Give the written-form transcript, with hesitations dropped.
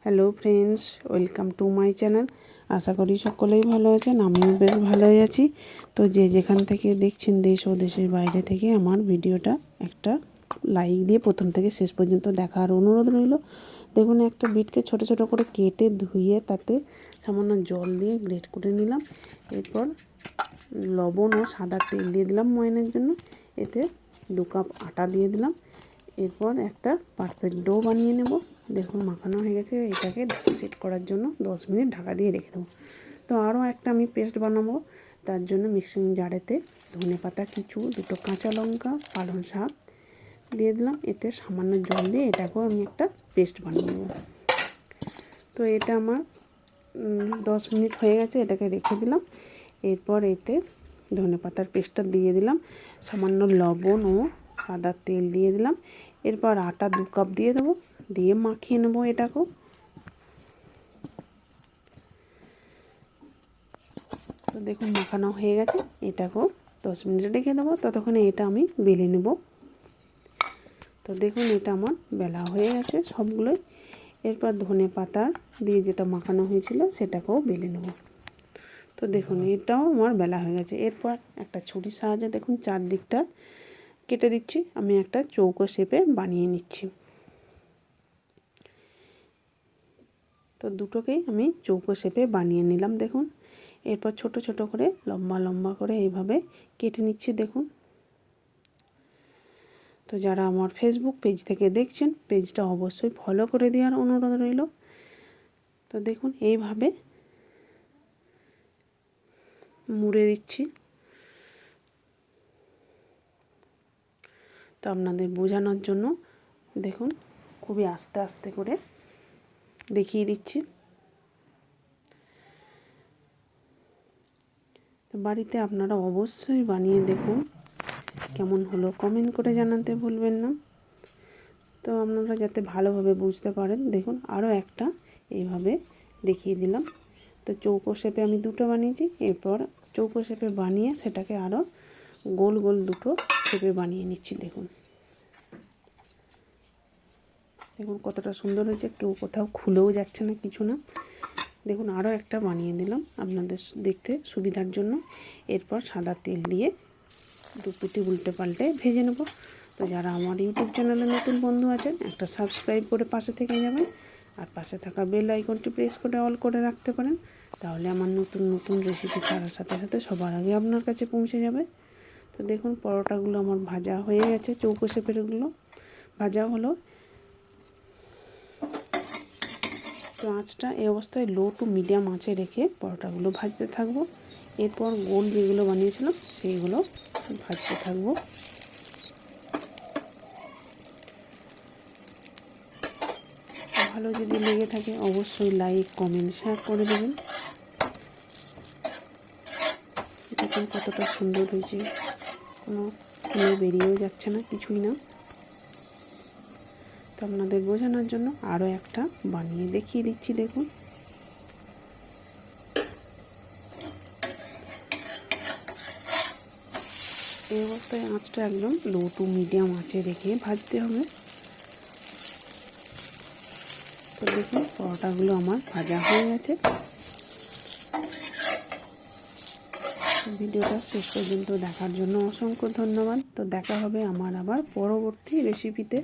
Hello friends, welcome to my channel. আশা করি সকলেই ভালো আছেন, আমিও বেশ ভালোই আছি। তো যে যেখান থেকে দেখছেন, দেশ ও দেশের বাইরে থেকে, আমার ভিডিওটা একটা লাইক দিয়ে প্রথম থেকে শেষ পর্যন্ত দেখার অনুরোধ রইল। দেখুন, একটা বিটকে ছোট ছোট করে কেটে ধুয়ে তাতে সামান্য জল দিয়ে গ্রেট করে নিলাম। এরপর লবণ ও সাদা তেল দিয়ে দিলাম ময়ানের জন্য। এতে 2 কাপ আটা দিয়ে দিলাম। এরপর একটা পারফেক্ট ডো বানিয়ে নেব। দেখুন, মাখানো হয়ে গেছে। এটাকে সেট করার জন্য 10 মিনিট ঢাকা দিয়ে রেখে দেবো। তো আরও একটা আমি পেস্ট বানাবো। তার জন্য মিক্সিং জারেতে ধনেপাতা কিছু, 2টো কাঁচা লঙ্কা, পালং শাক দিয়ে দিলাম। এতে সামান্য জল দিয়ে এটাকেও আমি একটা পেস্ট বানিয়ে নেব। তো এটা আমার 10 মিনিট হয়ে গেছে, এটাকে রেখে দিলাম। এরপর এতে ধনেপাতার পেস্টটা দিয়ে দিলাম, সামান্য লবণ ও সাদা তেল দিয়ে দিলাম। এরপর আটা 2 কাপ দিয়ে দেবো, দিয়ে মাখিয়ে নেবো এটাকেও। তো দেখুন, মাখানো হয়ে গেছে। এটাকেও 10 মিনিট রেখে দেবো। ততক্ষণে এটা আমি বেলে নেব। তো দেখুন, এটা আমার বেলা হয়ে গেছে সবগুলোই। এরপর ধনেপাতা দিয়ে যেটা মাখানো হয়েছিল সেটাকেও বেলে নেব। তো দেখুন, এটাও আমার বেলা হয়ে গেছে। এরপর একটা ছুরির সাহায্যে দেখুন চারদিকটা কেটে দিচ্ছি। আমি একটা চৌকো শেপে বানিয়ে নিচ্ছি। তো দুটোকেই আমি চৌকো শেপে বানিয়ে নিলাম। দেখুন, এরপর ছোট ছোট করে লম্বা লম্বা করে এইভাবে কেটে নিচ্ছি। দেখুন, তো যারা আমার ফেসবুক পেজ থেকে দেখছেন, পেজটা অবশ্যই ফলো করে দেওয়ার অনুরোধ রইল। তো দেখুন, এইভাবে মুড়ে দিচ্ছি। তো আপনাদের বোঝানোর জন্য দেখুন, খুবই আস্তে আস্তে করে দেখিয়ে দিচ্ছি। তো বাড়িতে আপনারা অবশ্যই বানিয়ে দেখুন, কেমন হলো কমেন্ট করে জানাতে ভুলবেন না। তো আপনারা যাতে ভালোভাবে বুঝতে পারেন, দেখুন আরও একটা এইভাবে দেখিয়ে দিলাম। তো চৌকো শেপে আমি 2টো বানিয়েছি। এরপর চৌকো শেপে বানিয়ে সেটাকে আরও গোল গোল 2টো শেপে বানিয়ে নিচ্ছি। দেখুন দেখুন কতটা সুন্দর হয়েছে, কেউ কোথাও খুলেও যাচ্ছে না, কিছু না। দেখুন, আরও একটা বানিয়ে দিলাম আপনাদের দেখতে সুবিধার জন্য। এরপর সাদা তেল দিয়ে 2 পিঠে উল্টে পাল্টে ভেজে নেব। তো যারা আমার ইউটিউব চ্যানেলে নতুন বন্ধু আছেন, একটা সাবস্ক্রাইব করে পাশে থেকে যাবেন। আর পাশে থাকা বেল আইকনটি প্রেস করে অল করে রাখতে পারেন। তাহলে আমার নতুন নতুন রেসিপি ছাড়ার সাথে সাথে সবার আগে আপনার কাছে পৌঁছে যাবে। তো দেখুন, পরোটাগুলো আমার ভাজা হয়ে গেছে, চৌকো শেপেরগুলো ভাজা হলো। তো আঁচটা এই অবস্থায় লো টু মিডিয়াম আঁচে রেখে পরোটাগুলো ভাজতে থাকবো। এরপর গোল যেগুলো বানিয়েছিলাম সেইগুলো ভাজতে থাকবো। ভালো যদি লেগে থাকে অবশ্যই লাইক, কমেন্ট, শেয়ার করে দেবেন। দেখুন কতটা সুন্দর হয়েছে, কোনো ফুলে বেরিয়েও যাচ্ছে না, কিছুই না। তো আপনাদের বোঝানোর জন্য আরও একটা বানিয়ে দেখিয়ে দিচ্ছি। দেখুন, এই অবস্থায় আঁচটা একদম লো টু মিডিয়াম আঁচে রেখে ভাজতে হবে। তো দেখুন, পরোটাগুলো আমার ভাজা হয়ে গেছে। ভিডিওটা শেষ পর্যন্ত দেখার জন্য অসংখ্য ধন্যবাদ। তো দেখা হবে আমার আবার পরবর্তী রেসিপিতে।